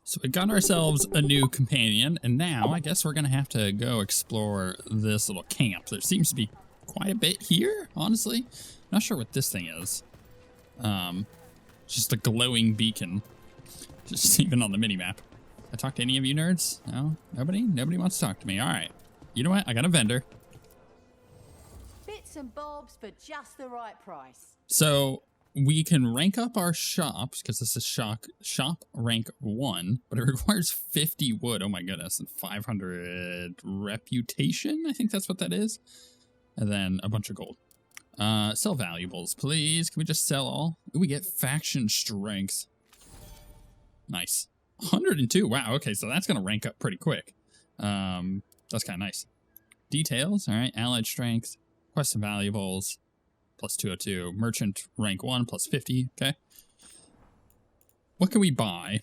So we got ourselves a new companion, and now I guess we're gonna have to go explore this little camp. There seems to be quite a bit here, honestly. Not sure what this thing is. Just a glowing beacon, just even on the minimap. I talked to any of you nerds? No? Nobody? Nobody wants to talk to me. All right. You know what? I got a vendor. Bits and bobs for just the right price. So we can rank up our shops, because this is shop rank 1, but it requires 50 wood. Oh my goodness. And 500 reputation. I think that's what that is. And then a bunch of gold. Sell valuables, please. Can we just sell all? Ooh, we get faction strength. Nice. 102. Wow. Okay, so that's going to rank up pretty quick. That's kind of nice. Details. All right. Allied strength. Quest and valuables. Plus 202. Merchant rank 1 plus 50. Okay. What can we buy?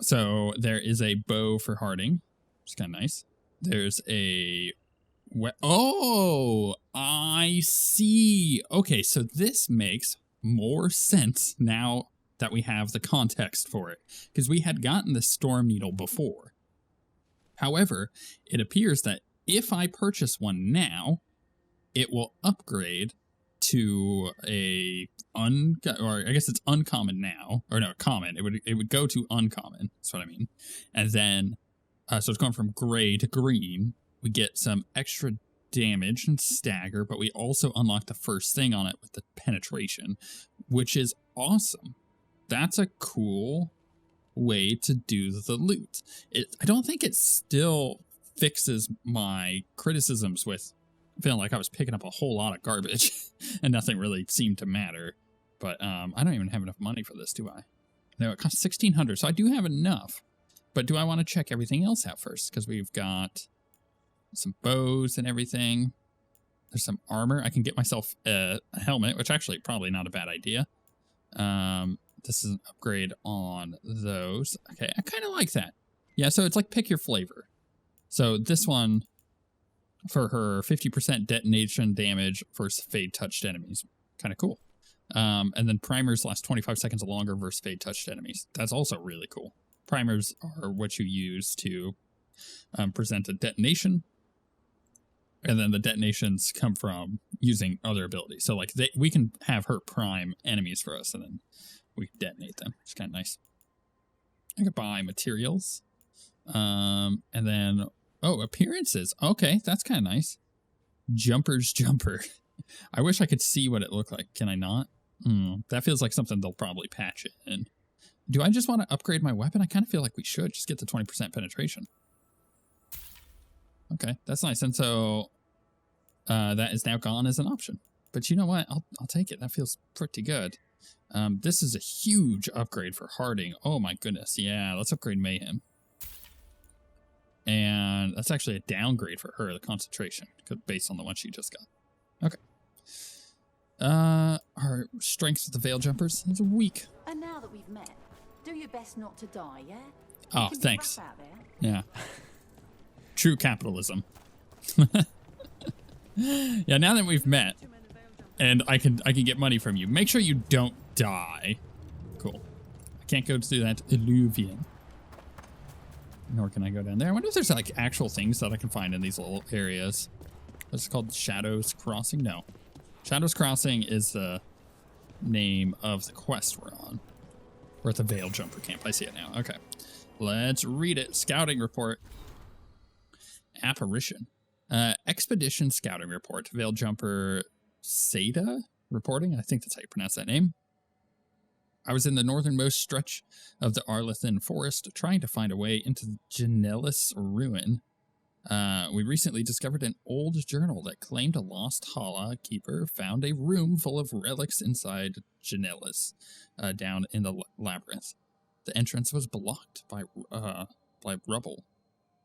So there is a bow for Harding, which is kind of nice. There's a... Oh, I see. Okay, so this makes more sense now that we have the context for it, because we had gotten the Storm Needle before. However, it appears that if I purchase one now, it will upgrade to a or I guess it's uncommon now, or no, common. It would go to uncommon. That's what I mean. And then, so it's going from gray to green. We get some extra damage and stagger, but we also unlock the first thing on it with the penetration, which is awesome. That's a cool way to do the loot. I don't think it still fixes my criticisms with feeling like I was picking up a whole lot of garbage and nothing really seemed to matter. But I don't even have enough money for this, do I? No, it costs 1,600, so I do have enough. But do I want to check everything else out first? Because we've got some bows and everything. There's some armor. I can get myself a helmet, which actually probably not a bad idea. This is an upgrade on those. Okay, I kind of like that. Yeah, so it's like pick your flavor. So this one, for her 50% detonation damage versus fade touched enemies. Kind of cool. And then primers last 25 seconds longer versus fade touched enemies. That's also really cool. Primers are what you use to present a detonation. And then the detonations come from using other abilities. So like we can have her prime enemies for us, and then we detonate them. It's kind of nice. I could buy materials. And then, oh, appearances. Okay, that's kind of nice. Jumper's jumper. I wish I could see what it looked like. Can I not? That feels like something they'll probably patch in. Do I just want to upgrade my weapon? I kind of feel like we should just get the 20% penetration. Okay, that's nice. And so that is now gone as an option. But you know what? I'll take it. That feels pretty good. This is a huge upgrade for Harding. Oh my goodness. Yeah, let's upgrade Mayhem. And that's actually a downgrade for her, the concentration, based on the one she just got. Okay. Our strengths with the Veil Jumpers is weak. And now that we've met, do your best not to die, yeah? Oh, thanks. Out there. Yeah. True capitalism. Yeah, now that we've met, and I can get money from you, make sure you don't die. Cool. I can't go through that illuvian. Nor can I go down there. I wonder if there's like actual things that I can find in these little areas. What's it called? Shadows Crossing? No. Shadows Crossing is the name of the quest we're on. We're at the Veil Jumper camp. I see it now. Okay. Let's read it. Scouting report. Apparition. Expedition scouting report. Veil Jumper Seda reporting. I think that's how you pronounce that name. I was in the northernmost stretch of the Arlethan forest trying to find a way into the Janellis ruin. We recently discovered an old journal that claimed a lost Hala keeper found a room full of relics inside Janellis, down in the labyrinth. The entrance was blocked by rubble.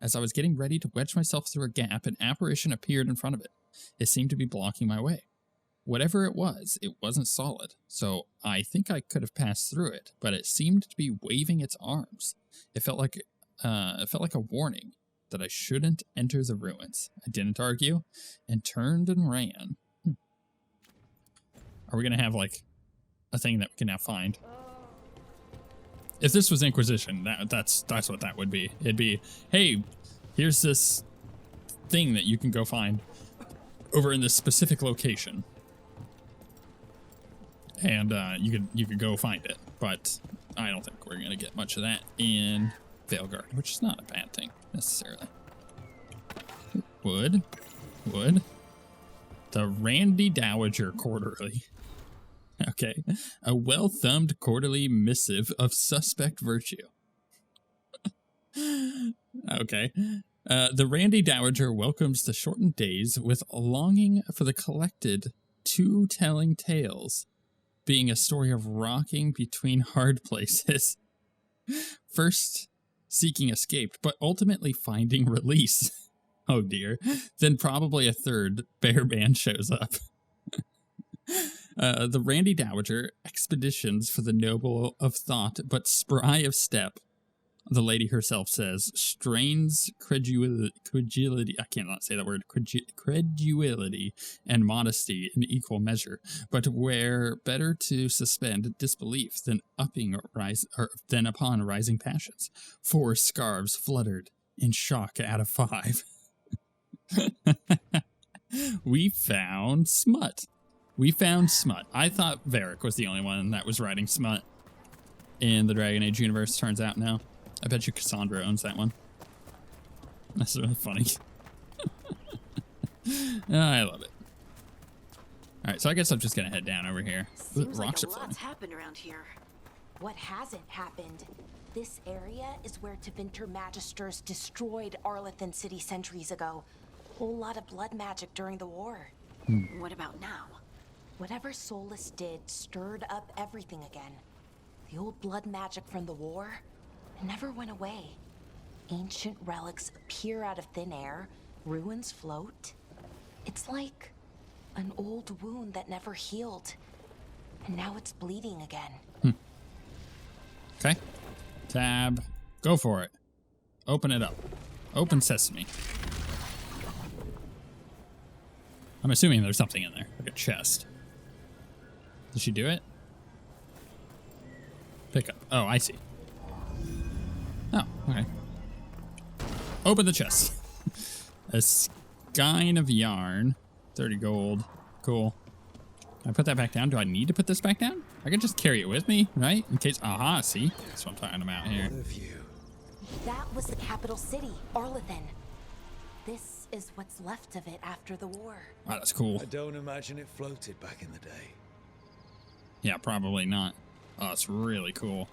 As I was getting ready to wedge myself through a gap, an apparition appeared in front of it. It seemed to be blocking my way. Whatever it wasn't solid, so I think I could have passed through it, but it seemed to be waving its arms. It felt like a warning that I shouldn't enter the ruins. I didn't argue, and turned and ran. Are we gonna have like a thing that we can now find? If this was Inquisition, that's what that would be. It'd be, hey, here's this thing that you can go find over in this specific location, and you could go find it. But I don't think we're gonna get much of that in Veilguard, which is not a bad thing necessarily. Wood. The Randy Dowager Quarterly. Okay. A well-thumbed quarterly missive of suspect virtue. Okay. The Randy Dowager welcomes the shortened days with a longing for the collected two telling tales, being a story of rocking between hard places. First seeking escape, but ultimately finding release. Oh dear. Then probably a third bear band shows up. The Randy Dowager expeditions for the noble of thought, but spry of step. The lady herself says, strains credulity, I cannot say that word, credulity and modesty in equal measure, but where better to suspend disbelief than upon rising passions. 4 scarves fluttered in shock out of 5. We found Smut. I thought Varric was the only one that was writing Smut in the Dragon Age universe. Turns out no. I bet you Cassandra owns that one. That's really funny. I love it. All right, so I guess I'm just gonna head down over here. Seems Rocks like are a lot's floating. happened around here. What hasn't happened? This area is where Tevinter Magisters destroyed Arlethan City centuries ago. Whole lot of blood magic during the war. What about now? Whatever Solus did stirred up everything again. The old blood magic from the war, it never went away. Ancient relics appear out of thin air, ruins float. It's like an old wound that never healed, and now it's bleeding again. Okay. Tab. Go for it. Open it up. Open sesame. I'm assuming there's something in there, like a chest. Did she do it? Pick up. Oh, I see. Oh, okay. Open the chest. A skein of yarn. 30 gold. Cool. Can I put that back down? Do I need to put this back down? I can just carry it with me, right? In case... Aha, see? That's what I'm talking about here. That was the capital city, Arlethan. This is what's left of it after the war. Wow, that's cool. I don't imagine it floated back in the day. Yeah, probably not. Oh, it's really cool.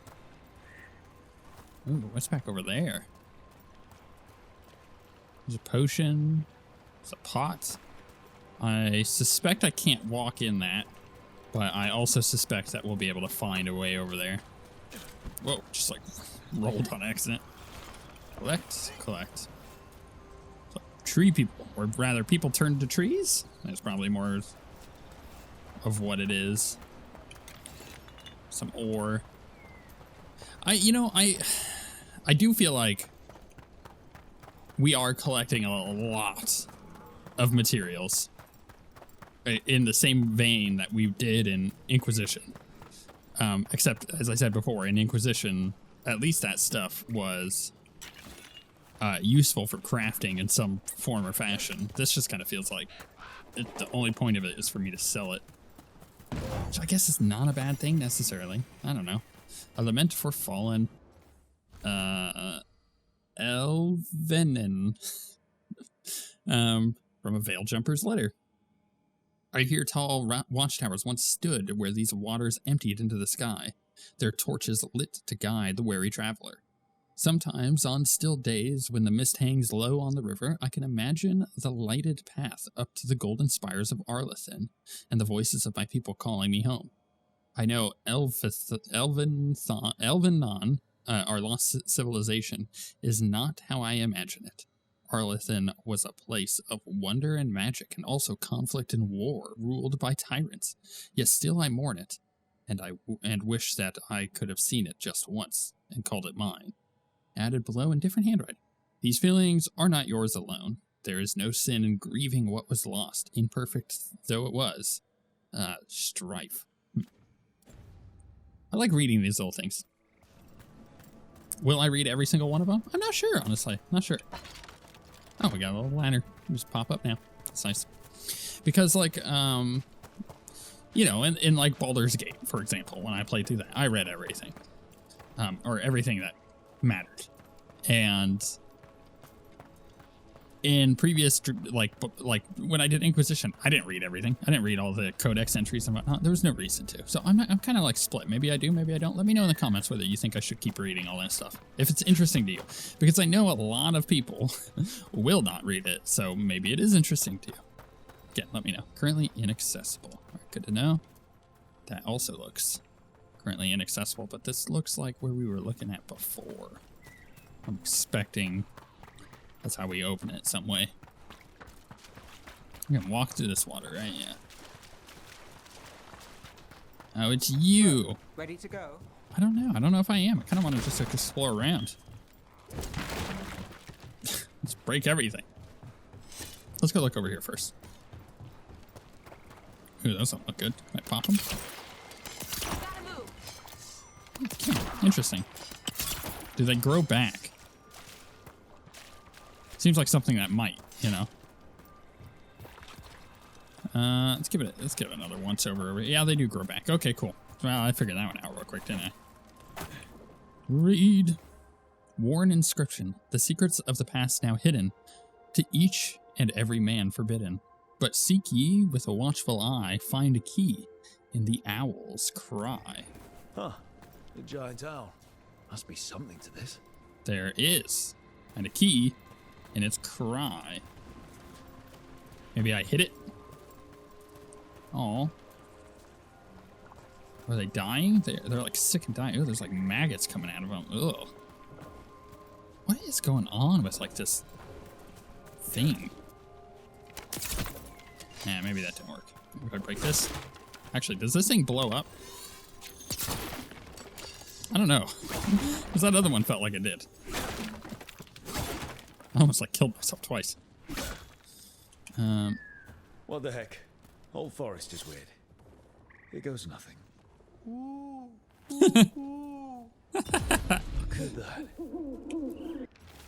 Ooh, what's back over there? There's a potion. There's a pot. I suspect I can't walk in that, but I also suspect that we'll be able to find a way over there. Whoa, just like rolled on accident. Collect. So, tree people, or rather people turned to trees? There's probably more of what it is. Some ore. I do feel like we are collecting a lot of materials in the same vein that we did in Inquisition. Except, as I said before, in Inquisition, at least that stuff was useful for crafting in some form or fashion. This just kind of feels like the only point of it is for me to sell it. Which I guess is not a bad thing necessarily. I don't know. A lament for fallen. Elvenin. From a Veil Jumper's letter. I hear tall watchtowers once stood where these waters emptied into the sky, their torches lit to guide the wary traveler. Sometimes on still days when the mist hangs low on the river, I can imagine the lighted path up to the golden spires of Arlethan and the voices of my people calling me home. I know Elvenon, our lost civilization, is not how I imagine it. Arlethan was a place of wonder and magic, and also conflict and war, ruled by tyrants. Yet still I mourn it, and wish that I could have seen it just once, and called it mine. Added below in different handwriting. These feelings are not yours alone. There is no sin in grieving what was lost, imperfect though it was. Strife. I like reading these little things. Will I read every single one of them? I'm not sure, honestly. Not sure. Oh, we got a little lantern. Just pop up now. That's nice. Because, like, you know, in like Baldur's Gate, for example, when I played through that, I read everything. Or everything that mattered. And in previous, like when I did Inquisition, I didn't read everything. I didn't read all the codex entries and whatnot. There was no reason to. So I'm kind of like split. Maybe I do, maybe I don't. Let me know in the comments whether you think I should keep reading all that stuff, if it's interesting to you. Because I know a lot of people will not read it, so maybe it is interesting to you. Again, let me know. Currently inaccessible. All right, good to know. That also looks currently inaccessible, but this looks like where we were looking at before. I'm expecting that's how we open it some way. We can walk through this water, right? Yeah. Oh, it's you. Ready to go? I don't know. I don't know if I am. I kind of want to just like explore around. Let's break everything. Let's go look over here first. Ooh, those don't look good. Can I pop them? Okay, interesting. Do they grow back? Seems like something that might, you know. Let's give it another once over. Yeah, they do grow back. Okay, cool. Well, I figured that one out real quick, didn't I? Read. Worn inscription. The secrets of the past now hidden. To each and every man forbidden. But seek ye with a watchful eye. Find a key in the owl's cry. Huh. The giant owl. Must be something to this. There is. And a key in its cry. Maybe I hit it? Oh. Are they dying? They're like sick and dying. Oh, there's like maggots coming out of them. Ugh. What is going on with like this thing? Nah, maybe that didn't work. Maybe if I break this. Actually, does this thing blow up? I don't know. Because that other one felt like it did. I almost like killed myself twice. What the heck? Whole forest is weird. Here goes nothing. Look at that.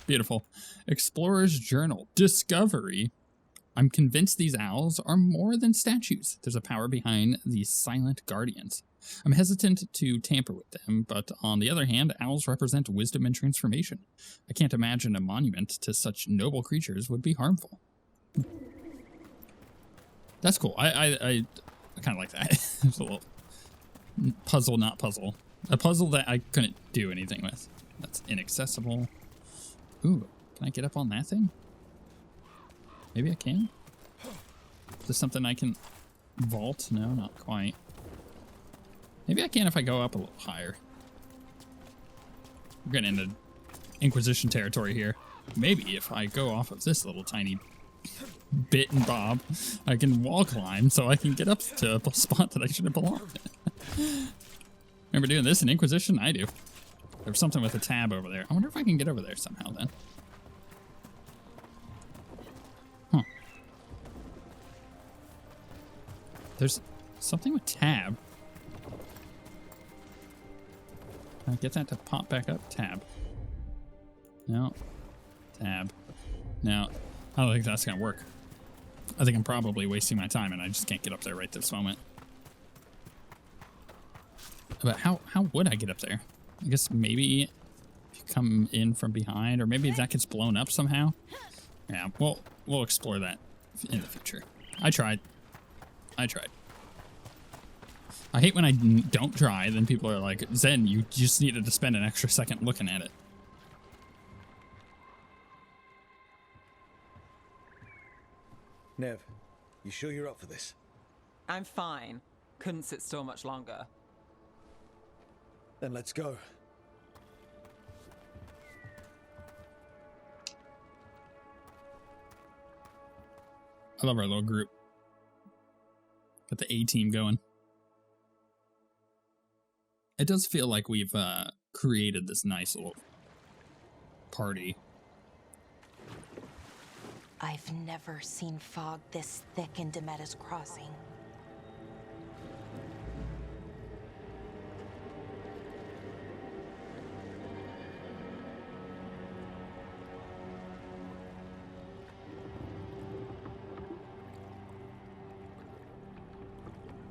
Beautiful. Explorer's Journal. Discovery. I'm convinced these owls are more than statues. There's a power behind these silent guardians. I'm hesitant to tamper with them, but on the other hand, owls represent wisdom and transformation. I can't imagine a monument to such noble creatures would be harmful. That's cool. I kind of like that. It's a little puzzle, not puzzle. A puzzle that I couldn't do anything with. That's inaccessible. Ooh, can I get up on that thing? Maybe I can? Is this something I can vault? No, not quite. Maybe I can if I go up a little higher. We're getting into Inquisition territory here. Maybe if I go off of this little tiny bit and bob, I can wall climb so I can get up to a spot that I shouldn't belong. Remember doing this in Inquisition? I do. There's something with a tab over there. I wonder if I can get over there somehow then. Huh. There's something with tab. Can I get that to pop back up? Tab. No. Tab. No. I don't think that's gonna work. I think I'm probably wasting my time and I just can't get up there right this moment. But how would I get up there? I guess maybe if you come in from behind, or maybe that gets blown up somehow. Yeah, we'll explore that in the future. I tried. I hate when I don't try, then people are like, Zen, you just needed to spend an extra second looking at it. Nev, you sure you're up for this? I'm fine. Couldn't sit still much longer. Then let's go. I love our little group. Got the A-team going. It does feel like we've created this nice little party. I've never seen fog this thick in Demetta's Crossing.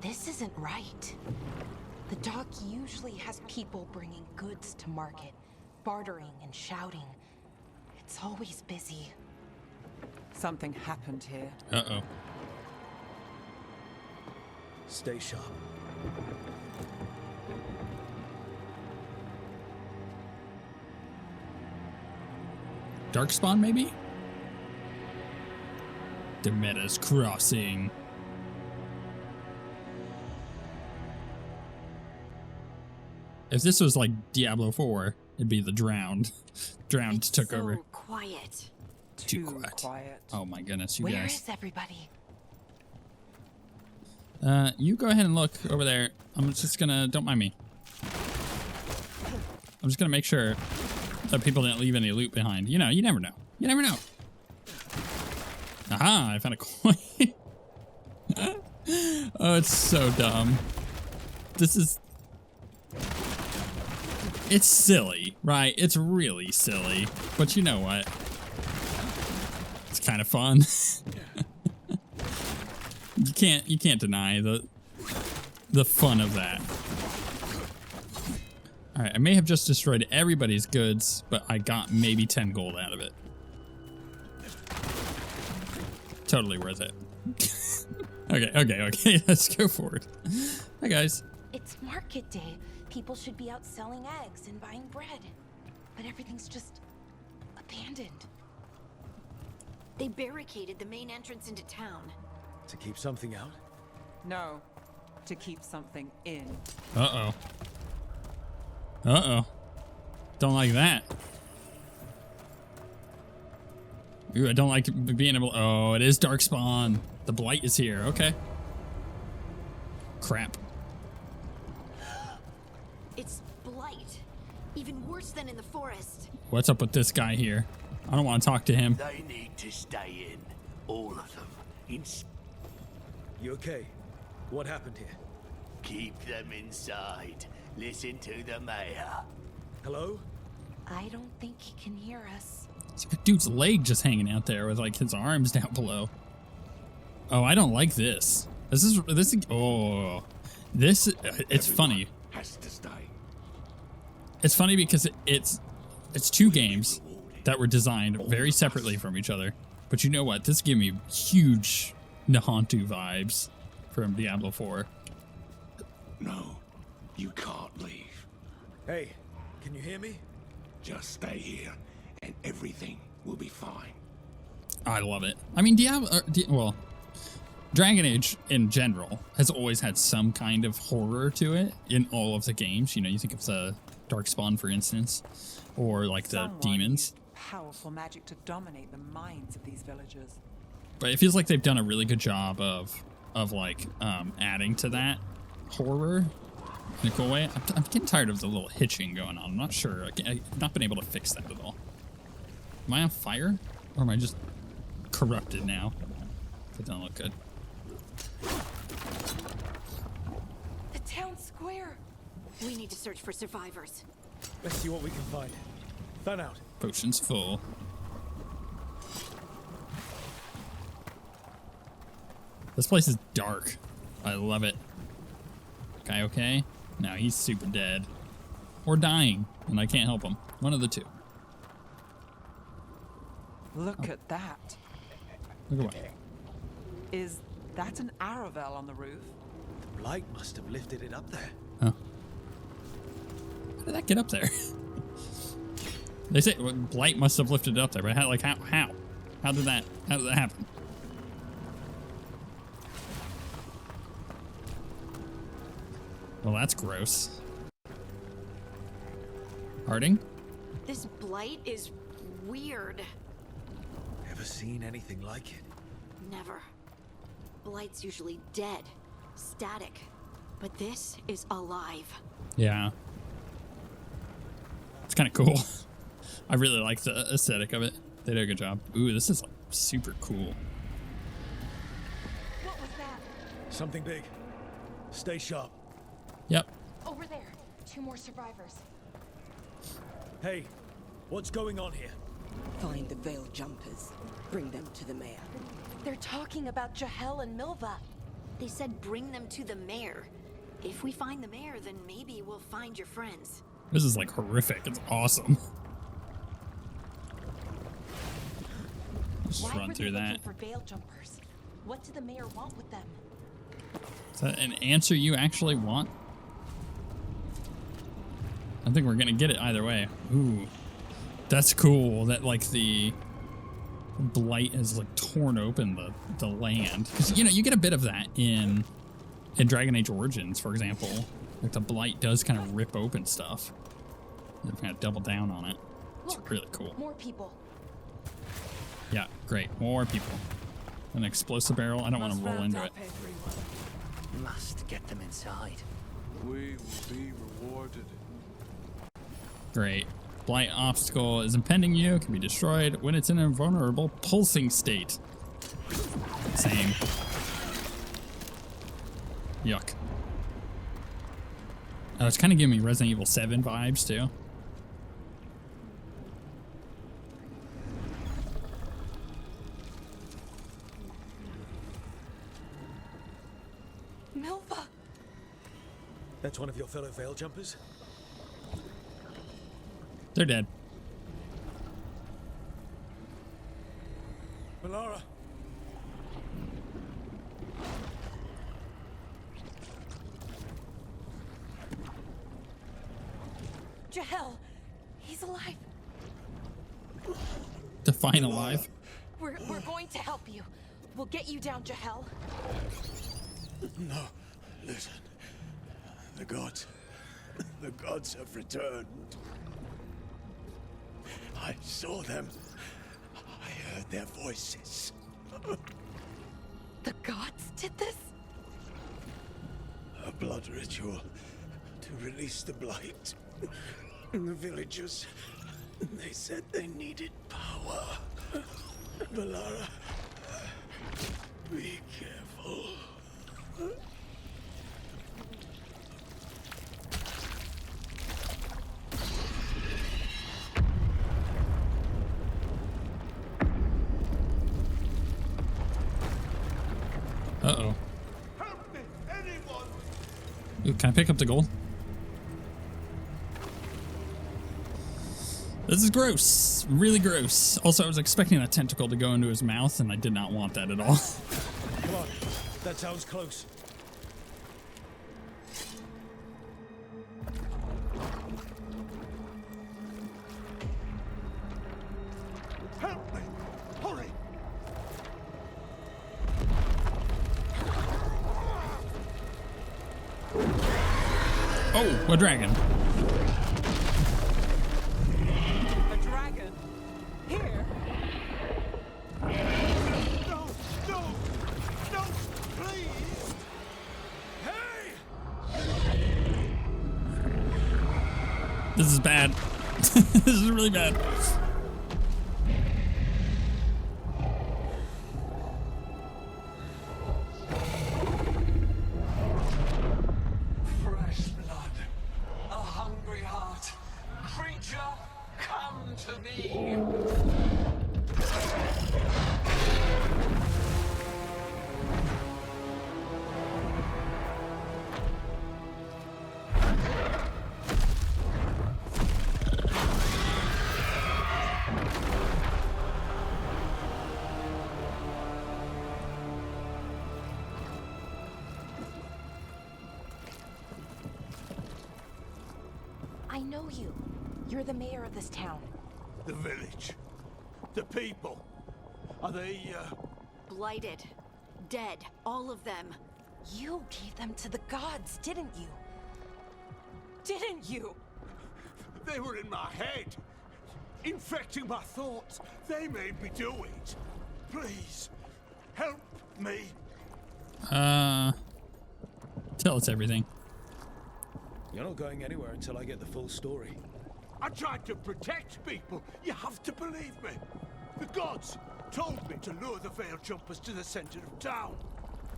This isn't right. The dock usually has people bringing goods to market, bartering and shouting. It's always busy. Something happened here. Uh-oh. Stay sharp. Darkspawn, maybe? Demetta's Crossing. If this was like Diablo 4, it'd be the Drowned. Drowned It's took so over. quiet. Too Too quiet. quiet. Oh my goodness, you Where guys. is everybody? You go ahead and look over there. I'm just gonna, don't mind me. I'm just gonna make sure that people didn't leave any loot behind. You know, you never know. You never know. Aha, I found a coin. Oh, it's so dumb. This is... It's silly, right? It's really silly. But you know what? It's kind of fun. You can't deny the fun of that. All right, I may have just destroyed everybody's goods, but I got maybe 10 gold out of it. Totally worth it. Okay, let's go forward. Hi guys. It's market day. People should be out selling eggs and buying bread. But everything's just abandoned. They barricaded the main entrance into town. To keep something out? No, to keep something in. Uh-oh. Uh-oh. Don't like that. Ooh, I don't like being able... Oh, it is Darkspawn. The Blight is here. Okay. Crap. It's blight. Even worse than in the forest. What's up with this guy here? I don't want to talk to him. They need to stay in. All of them. You okay? What happened here? Keep them inside. Listen to the mayor. Hello? I don't think he can hear us. Dude's leg just hanging out there with like his arms down below. Oh, I don't like this. It's funny. Has to stay. It's funny because it's two games that were designed very separately from each other. But you know what? This gave me huge Nahantu vibes from Diablo 4. No, you can't leave. Hey, can you hear me? Just stay here, and everything will be fine. I love it. I mean, Dragon Age in general has always had some kind of horror to it in all of the games. You know, you think of the Darkspawn, for instance, or like the Someone demons. used powerful magic to dominate the minds of these villagers. But it feels like they've done a really good job of adding to that horror in a cool way. I'm getting tired of the little hitching going on. I'm not sure. I've not been able to fix that at all. Am I on fire? Or am I just corrupted now? That doesn't look good. The town square. We need to search for survivors. Let's see what we can find. Fan out. Potion's full. This place is dark. I love it. Guy okay? No, he's super dead. Or dying, and I can't help him. One of the two. Look at that. Look away. Is that an Aravel on the roof? The blight must have lifted it up there. Huh. How did that get up there? They say Blight must have lifted it up there, but how? How did that happen? Well, that's gross. Harding? This blight is weird. Ever seen anything like it? Never. Blight's usually dead, static. But this is alive. Yeah. It's kind of cool. I really like the aesthetic of it. They did a good job. Ooh, this is like super cool. What was that? Something big. Stay sharp. Yep. Over there. 2 more survivors. Hey, what's going on here? Find the Veil Jumpers. Bring them to the mayor. They're talking about Jahel and Milva. They said bring them to the mayor. If we find the mayor, then maybe we'll find your friends. This is like horrific. It's awesome. Let's just Why run were through they that. looking for veil jumpers? What did the mayor want with them? Is that an answer you actually want? I think we're gonna get it either way. Ooh, that's cool. That like the blight has like torn open the land, because you know you get a bit of that in Dragon Age Origins, for example. Like the blight does kind of rip open stuff. They're kind of double down on it. It's Look, really cool. more people. Yeah, great. More people. An explosive barrel. I don't want to roll into it. Must get them inside. We will be rewarded. Great. Blight obstacle is impending you. Can be destroyed when it's in an invulnerable pulsing state. Same. Yuck. Oh, it's kind of giving me Resident Evil 7 vibes too. Milva! That's one of your fellow veil jumpers? They're dead. Melara! Jahel! He's alive! Define alive. We're going to help you. We'll get you down, Jahel. No, listen. The gods have returned. I saw them. I heard their voices. The gods did this? A blood ritual to release the blight. The villagers, they said they needed power. Melara, be careful. Uh-oh. Help me, anyone! Ooh, can I pick up the gold? This is gross. Really gross. Also, I was expecting that tentacle to go into his mouth, and I did not want that at all. Come on, that sounds close. Help me! Hurry! Oh, a dragon. A dragon? Here? No! No! No! Please! Hey! This is bad. This is really bad. Fresh blood, a hungry heart. Creature, come to me. I know you. You're the mayor of this town. The village. The people. Are they, Blighted. Dead. All of them. You gave them to the gods, didn't you? Didn't you? They were in my head. Infecting my thoughts. They made me do it. Please, help me. Tell us everything. You're not going anywhere until I get the full story. I tried to protect people. You have to believe me. The gods told me to lure the veil jumpers to the center of town.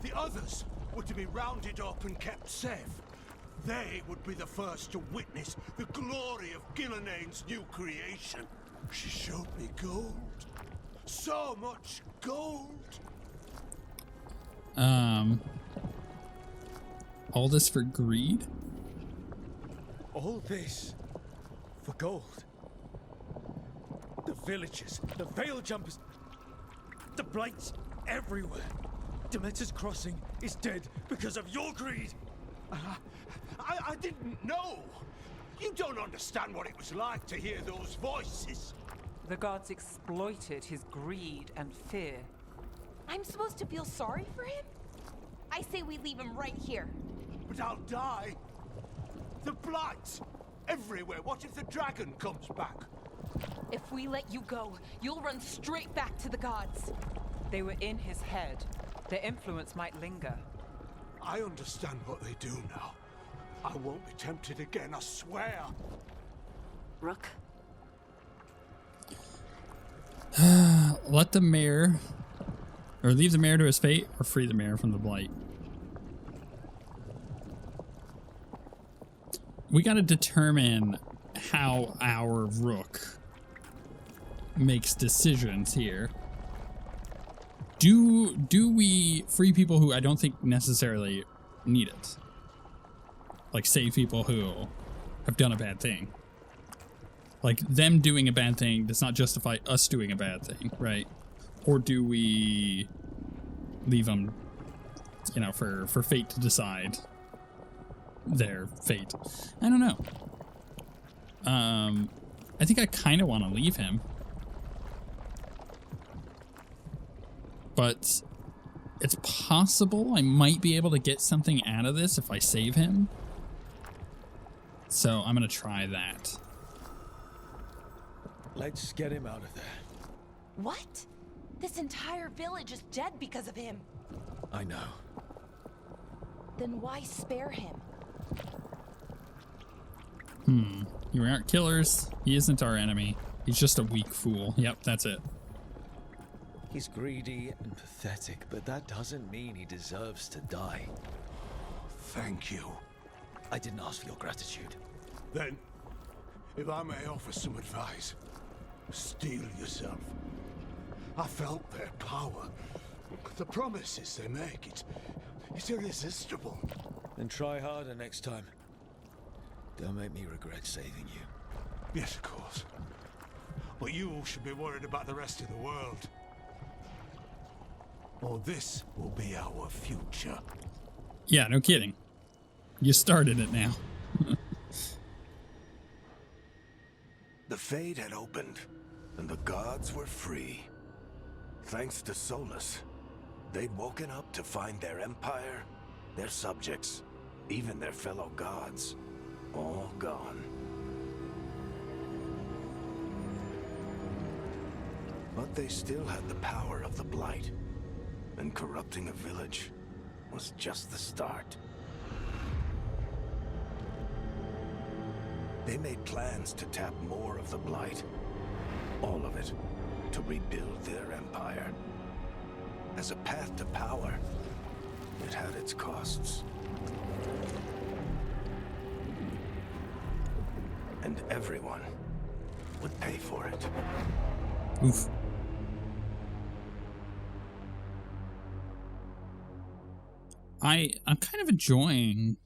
The others were to be rounded up and kept safe. They would be the first to witness the glory of Gilnenane's new creation. She showed me gold. So much gold. All this for greed? All this for gold. The villagers, the veil jumpers, the blights everywhere. Dementor's Crossing is dead because of your greed. I didn't know. You don't understand what it was like to hear those voices. The gods exploited his greed and fear. I'm supposed to feel sorry for him? I say we leave him right here. But I'll die. The blights everywhere. What if the dragon comes back? If we let you go, you'll run straight back to the gods. They were in his head. Their influence might linger. I understand what they do now. I won't be tempted again, I swear. Rook, Let the mayor, or leave the mayor to his fate, or free the mayor from the blight. We got to determine how our rook makes decisions here. Do we free people who I don't think necessarily need it? Like save people who have done a bad thing. Like them doing a bad thing does not justify us doing a bad thing, right? Or do we leave them, you know, for fate to decide their fate? I don't know. I think I kind of want to leave him. But it's possible I might be able to get something out of this if I save him. So I'm going to try that. Let's get him out of there. What? This entire village is dead because of him. I know. Then why spare him? You aren't killers. He isn't our enemy. He's just a weak fool. Yep, that's it. He's greedy and pathetic, but that doesn't mean he deserves to die. Thank you. I didn't ask for your gratitude. Then, if I may offer some advice, steel yourself. I felt their power. The promises they make, it's irresistible. Then try harder next time. Don't make me regret saving you. Yes, of course. But you should be worried about the rest of the world. Or this will be our future. Yeah, no kidding. You started it now. The Fade had opened, and the gods were free. Thanks to Solus, they'd woken up to find their empire, their subjects, even their fellow gods, all gone. But they still had the power of the Blight, and corrupting a village was just the start. They made plans to tap more of the Blight, all of it, to rebuild their empire. As a path to power, it had its costs. And everyone would pay for it. Oof. I'm kind of enjoying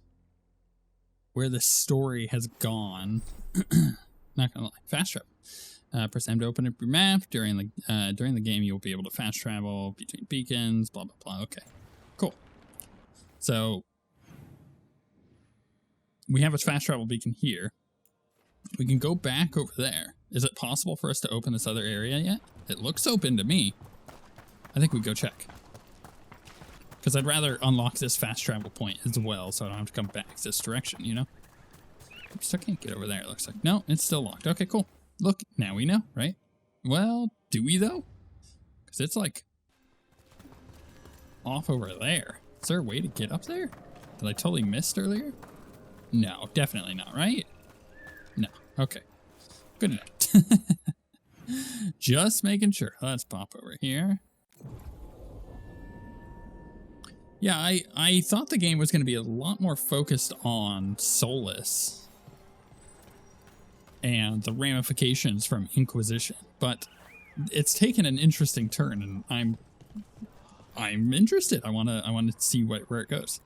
where the story has gone. Not gonna lie. Fast travel. Press M to open up your map. During the game, you'll be able to fast travel between beacons. Blah blah blah. Okay, cool. So we have a fast travel beacon here. We can go back over there. Is it possible for us to open this other area yet? It looks open to me. I think we go check. Because I'd rather unlock this fast travel point as well, so I don't have to come back this direction, you know? I still can't get over there, it looks like. No, it's still locked. Okay, cool. Look, now we know, right? Well, do we, though? Because it's, like, off over there. Is there a way to get up there? Did I totally missed earlier? No, definitely not, right? No. Okay. Good enough. Just making sure. Let's pop over here. Yeah, I thought the game was going to be a lot more focused on Solus and the ramifications from Inquisition, but it's taken an interesting turn, and I'm interested. I want to see where it goes.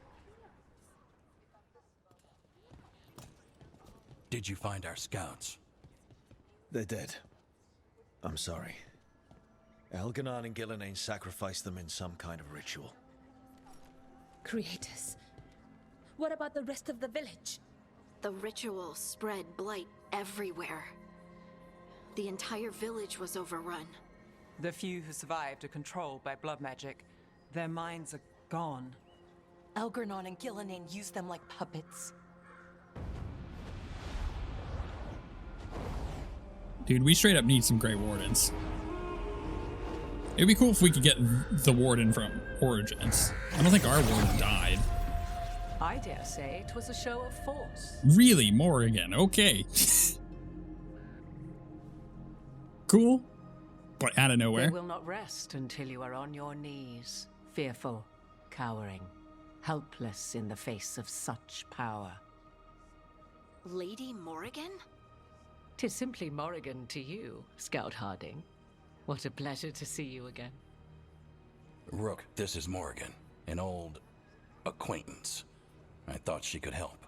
Did you find our scouts? They're dead. I'm sorry. Elganon and Gillenane sacrificed them in some kind of ritual. Creators. What about the rest of the village? The ritual spread blight everywhere. The entire village was overrun. The few who survived are controlled by blood magic. Their minds are gone. Elgarnon and Gillenane used them like puppets. Dude, we straight up need some Grey Wardens. It'd be cool if we could get the Warden from Origins. I don't think our Warden died. I dare say it was a show of force. Really? Morrigan. Okay. Cool. But out of nowhere. They will not rest until you are on your knees, fearful, cowering, helpless in the face of such power. Lady Morrigan? 'Tis simply Morrigan to you, Scout Harding. What a pleasure to see you again. Rook, this is Morrigan, an old acquaintance. I thought she could help.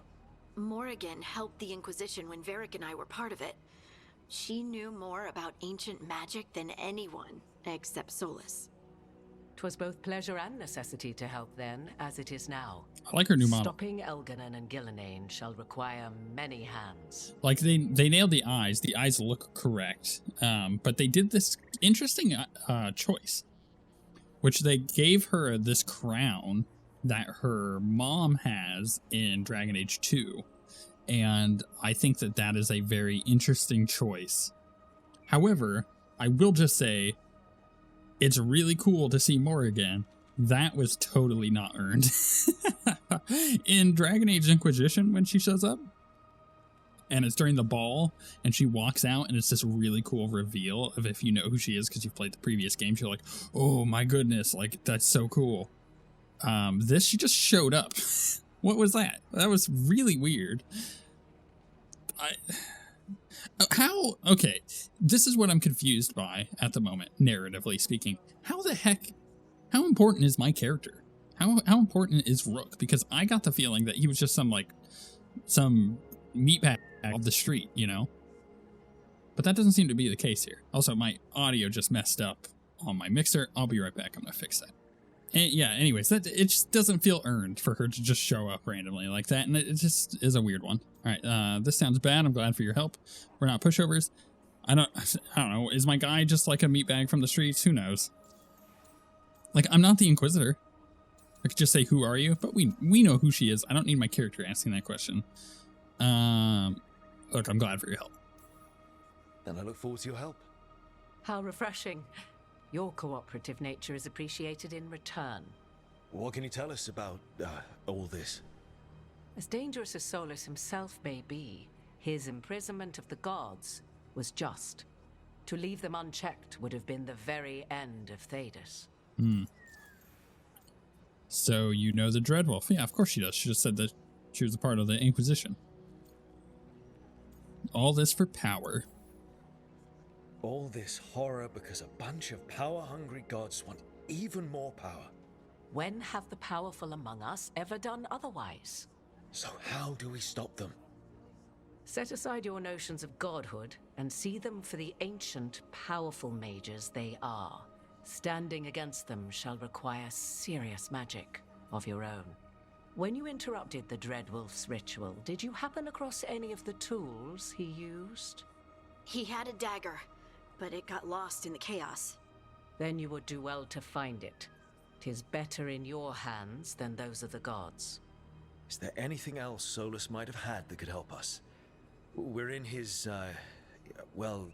Morrigan helped the Inquisition when Varric and I were part of it. She knew more about ancient magic than anyone, except Solus. 'Twas both pleasure and necessity to help then, as it is now. I like her new model. Stopping Elganon and Gillenane shall require many hands. Like, they nailed the eyes. The eyes look correct. But they did this interesting choice, which they gave her this crown that her mom has in Dragon Age 2. And I think that that is a very interesting choice. However, I will just say, it's really cool to see Morrigan. That was totally not earned. In Dragon Age Inquisition, when she shows up, and it's during the ball, and she walks out, and it's this really cool reveal of if you know who she is because you've played the previous games, you're like, oh my goodness, like, that's so cool. This, she just showed up. What was that? That was really weird. Okay, this is what I'm confused by at the moment, narratively speaking. How important is my character? How important is Rook? Because I got the feeling that he was just some meatbag of the street, you know? But that doesn't seem to be the case here. Also, my audio just messed up on my mixer. I'll be right back. I'm gonna fix that. And yeah, anyways, it just doesn't feel earned for her to just show up randomly like that, and it just is a weird one. All right, this sounds bad. I'm glad for your help. We're not pushovers. I don't know. Is my guy just like a meatbag from the streets? Who knows? Like, I'm not the Inquisitor. I could just say, who are you? But we know who she is. I don't need my character asking that question. Look, I'm glad for your help. And I look forward to your help. How refreshing. Your cooperative nature is appreciated in return. What can you tell us about all this? As dangerous as Solus himself may be, his imprisonment of the gods was just. To leave them unchecked would have been the very end of Thedas. So you know the Dreadwolf. Yeah, of course she does. She just said that she was a part of the Inquisition. All this for power. All this horror because a bunch of power-hungry gods want even more power. When have the powerful among us ever done otherwise? So how do we stop them? Set aside your notions of godhood and see them for the ancient, powerful mages they are. Standing against them shall require serious magic of your own. When you interrupted the Dreadwolf's ritual, did you happen across any of the tools he used? He had a dagger, but it got lost in the chaos. Then you would do well to find it. 'Tis better in your hands than those of the gods. Is there anything else Solus might have had that could help us? We're in his, well,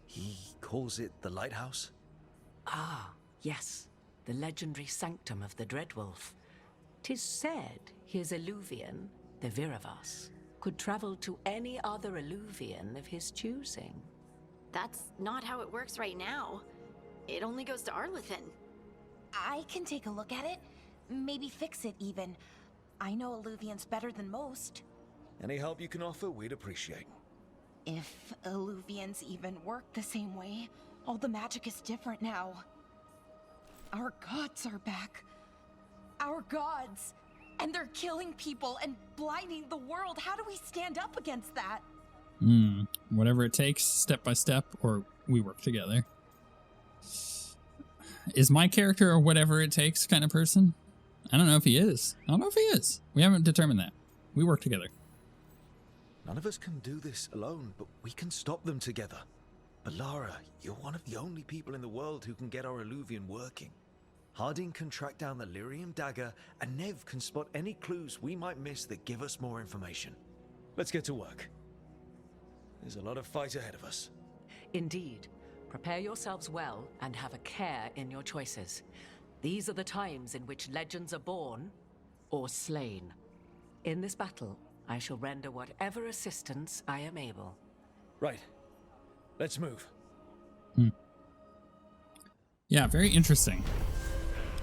he calls it the lighthouse? Ah, yes, the legendary sanctum of the Dreadwolf. 'Tis said his Eluvian, the Viravas, could travel to any other Eluvian of his choosing. That's not how it works right now. It only goes to Arlethan. I can take a look at it. Maybe fix it, even. I know Eluvians better than most. Any help you can offer, we'd appreciate. If Eluvians even work the same way, all the magic is different now. Our gods are back. Our gods! And they're killing people and blinding the world. How do we stand up against that? Whatever it takes, step by step, or we work together. Is my character a whatever it takes kind of person? I don't know if he is. I don't know if he is. We haven't determined that. We work together. None of us can do this alone, but we can stop them together. But Lara, you're one of the only people in the world who can get our Illuvian working. Harding can track down the Lyrium dagger, and Nev can spot any clues we might miss that give us more information. Let's get to work. There's a lot of fight ahead of us. Indeed. Prepare yourselves well and have a care in your choices. These are the times in which legends are born or slain. In this battle, I shall render whatever assistance I am able. Right. Let's move. Yeah, very interesting.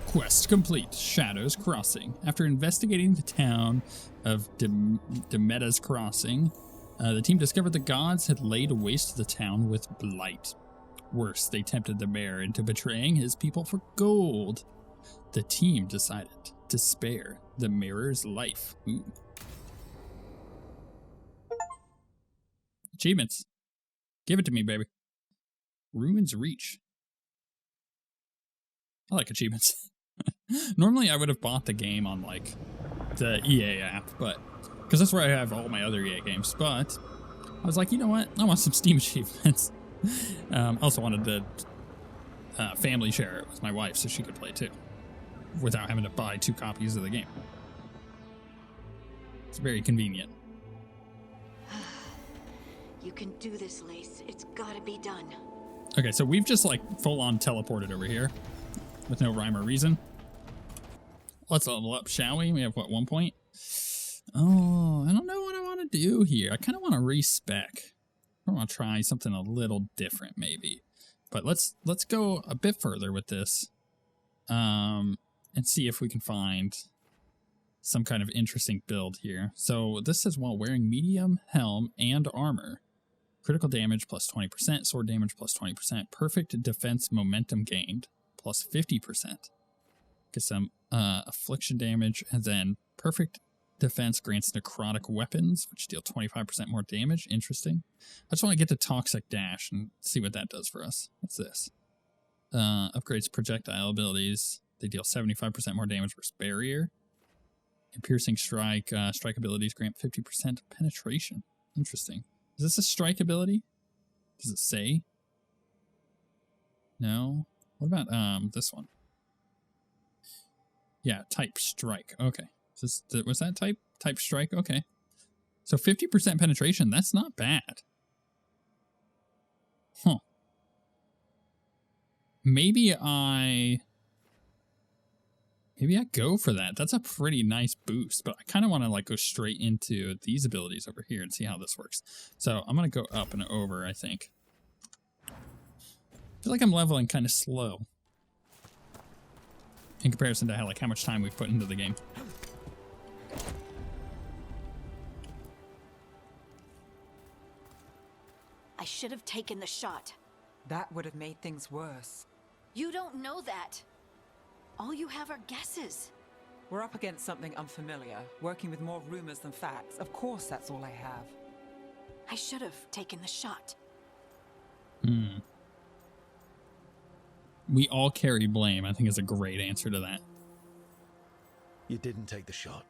Quest complete. Shadows Crossing. After investigating the town of Demeta's Crossing, the team discovered the gods had laid waste the town with blight. Worse, they tempted the mayor into betraying his people for gold. The team decided to spare the mirror's life. Ooh. Achievements. Give it to me, baby. Ruins Reach. I like achievements. Normally, I would have bought the game on, like, the EA app, but... because that's where I have all my other EA games, but... I was like, you know what? I want some Steam achievements. I also wanted to family share it with my wife so she could play too, without having to buy 2 copies of the game. It's very convenient. You can do this, Lace. It's gotta be done. Okay, so we've just like full-on teleported over here with no rhyme or reason. Let's level up, shall we? We have, what, 1 point? Oh, I don't know what I want to do here. I kind of want to respec. I want to try something a little different, maybe. But let's go a bit further with this, and see if we can find some kind of interesting build here. So this says while wearing medium helm and armor, critical damage plus 20%, sword damage plus 20%, perfect defense momentum gained plus 50%. Get some affliction damage, and then perfect defense grants necrotic weapons, which deal 25% more damage. Interesting. I just want to get to Toxic Dash and see what that does for us. What's this? Upgrades projectile abilities. They deal 75% more damage versus barrier. And piercing strike. Strike abilities grant 50% penetration. Interesting. Is this a strike ability? Does it say? No. What about this one? Yeah, type strike. Okay. Was that type strike? Okay. So 50% penetration, that's not bad. Huh. Maybe I go for that. That's a pretty nice boost, but I kind of want to like go straight into these abilities over here and see how this works. So I'm going to go up and over, I think. I feel like I'm leveling kind of slow in comparison to how much time we've put into the game. I should have taken the shot. That would have made things worse. You don't know that. All you have are guesses. We're up against something unfamiliar, working with more rumors than facts. Of course, that's all I have. I should have taken the shot. We all carry blame, I think is a great answer to that. You didn't take the shot.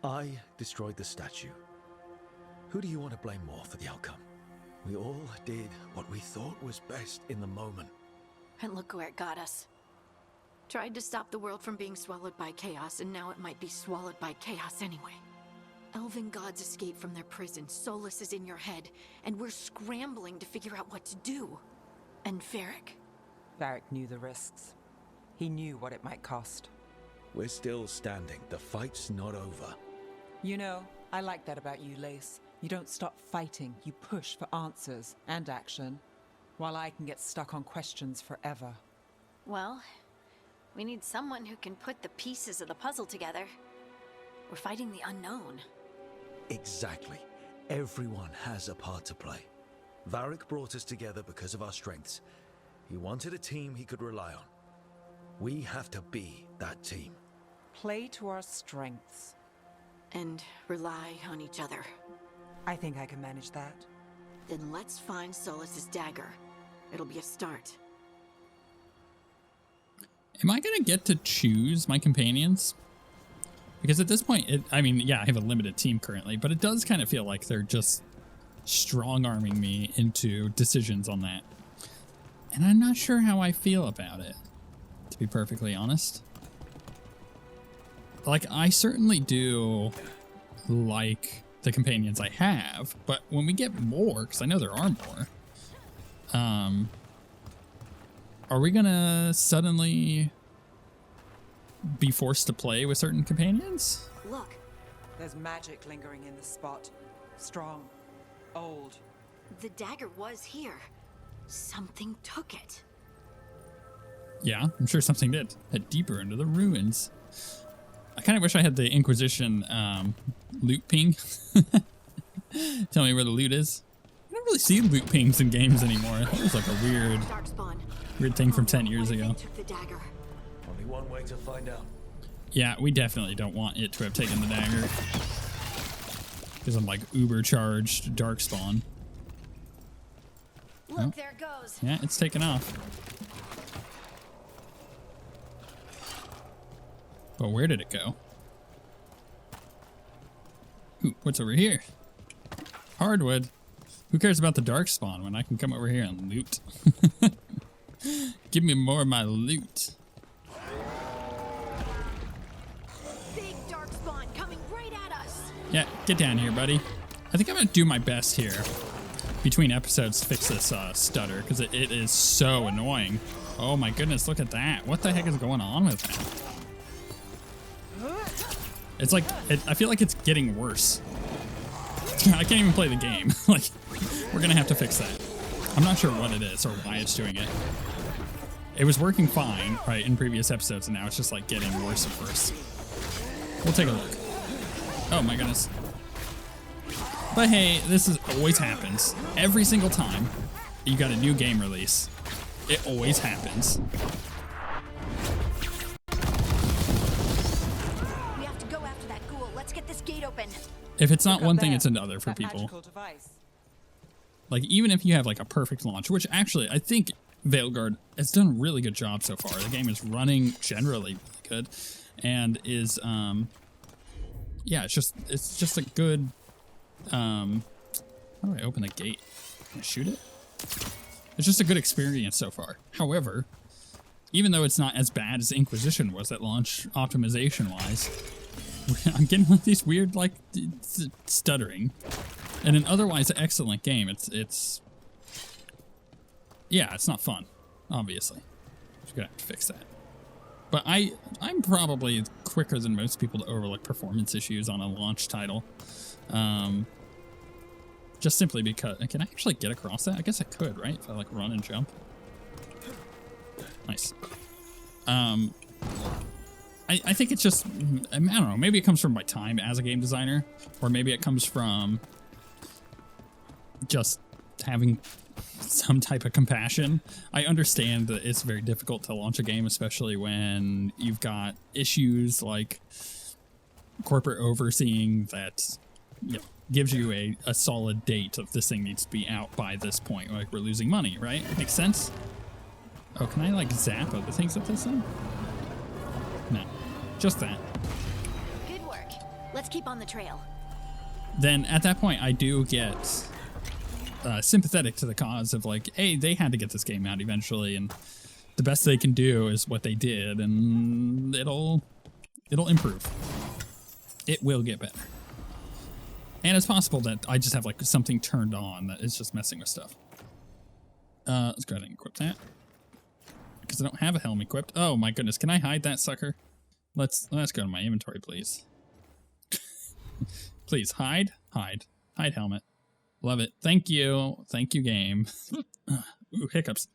I destroyed the statue. Who do you want to blame more for the outcome? We all did what we thought was best in the moment. And look where it got us. Tried to stop the world from being swallowed by chaos, and now it might be swallowed by chaos anyway. Elven gods escaped from their prison, Solus is in your head, and we're scrambling to figure out what to do. And Varric? Varric knew the risks. He knew what it might cost. We're still standing. The fight's not over. You know, I like that about you, Lace. You don't stop fighting, you push for answers and action, while I can get stuck on questions forever. Well, we need someone who can put the pieces of the puzzle together. We're fighting the unknown. Exactly. Everyone has a part to play. Varric brought us together because of our strengths. He wanted a team he could rely on. We have to be that team. Play to our strengths. And rely on each other. I think I can manage that. Then let's find Solus's dagger. It'll be a start. Am I gonna get to choose my companions? Because at this point, I mean, yeah, I have a limited team currently, but it does kind of feel like they're just strong-arming me into decisions on that. And I'm not sure how I feel about it, to be perfectly honest. Like, I certainly do like the companions I have, but when we get more, because I know there are more, are we gonna suddenly be forced to play with certain companions? Look, there's magic lingering in the spot. Strong, old. The dagger was here. Something took it. Yeah, I'm sure something did. Head deeper into the ruins. I kind of wish I had the Inquisition loot ping. Tell me where the loot is. I don't really see loot pings in games anymore. I thought it was like a weird thing from 10 years ago. Took the dagger. Only one way to find out. Yeah, we definitely don't want it to have taken the dagger. Because I'm like uber charged darkspawn. Look, oh. There it goes. Yeah, it's taken off. But where did it go? Ooh, what's over here? Hardwood. Who cares about the darkspawn when I can come over here and loot? Give me more of my loot. Big darkspawn coming right at us. Yeah, get down here, buddy. I think I'm gonna do my best here between episodes to fix this stutter, because it is so annoying. Oh my goodness, look at that. What the heck is going on with that? It's like, I feel like it's getting worse. I can't even play the game. Like, we're gonna have to fix that. I'm not sure what it is or why it's doing it. It was working fine, right, in previous episodes, and now it's just like getting worse and worse. We'll take a look. Oh my goodness. But hey, always happens. Every single time you got a new game release, it always happens. We have to go after that ghoul. Let's get this gate open. If it's not one thing, it's another for people. Like, even if you have like a perfect launch, which actually I think Veilguard has done a really good job so far. The game is running generally really good, and is yeah, it's just a good how do I open the gate? Can I shoot it? It's just a good experience so far. However, even though it's not as bad as Inquisition was at launch optimization wise, I'm getting like these weird like stuttering. In an otherwise excellent game, it's yeah, it's not fun, obviously. You're gonna have to fix that. But I'm probably quicker than most people to overlook performance issues on a launch title. Just simply because, can I actually get across that? I guess I could, right? If I like run and jump. Nice. I think it's just, I don't know, maybe it comes from my time as a game designer, or maybe it comes from just having some type of compassion. I understand that it's very difficult to launch a game, especially when you've got issues like corporate overseeing that, you know, gives you a solid date of this thing needs to be out by this point. Like, we're losing money, right? Makes sense? Oh, can I like zap other things with this thing? No, just that. Good work. Let's keep on the trail. Then at that point, I do get sympathetic to the cause of like, hey, they had to get this game out eventually, and the best they can do is what they did, and it'll improve. It will get better. And it's possible that I just have like something turned on that is just messing with stuff. Let's go ahead and equip that, because I don't have a helm equipped. Oh my goodness, can I hide that sucker? Let's go to my inventory, please. Please hide helmet. Love it. Thank you, game. Ooh, hiccups.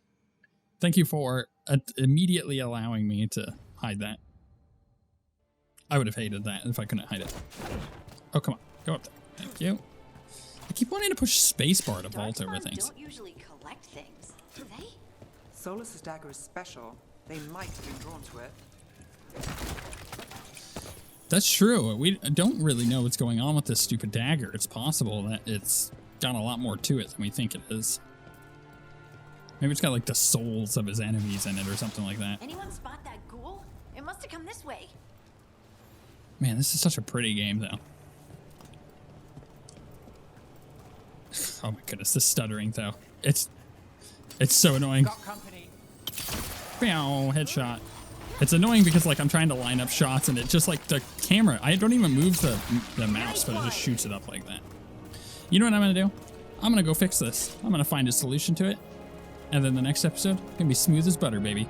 Thank you for immediately allowing me to hide that. I would have hated that if I couldn't hide it. Oh, come on, go up there. Thank you. I keep wanting to push spacebar to vault over things. Don't usually collect things, do they? Solus's dagger is special. They might be drawn to it. That's true. We don't really know what's going on with this stupid dagger. It's possible that it's got a lot more to it than we think it is. Maybe it's got like the souls of his enemies in it or something like that. Anyone spot that ghoul? It must have come this way. Man, this is such a pretty game, though. Oh my goodness, the stuttering, though. It's so annoying. Bow, headshot. It's annoying because like I'm trying to line up shots and it just like the camera. I don't even move the mouse, but it just shoots it up like that. You know what I'm gonna do? I'm gonna go fix this. I'm gonna find a solution to it. And then the next episode can be smooth as butter, baby.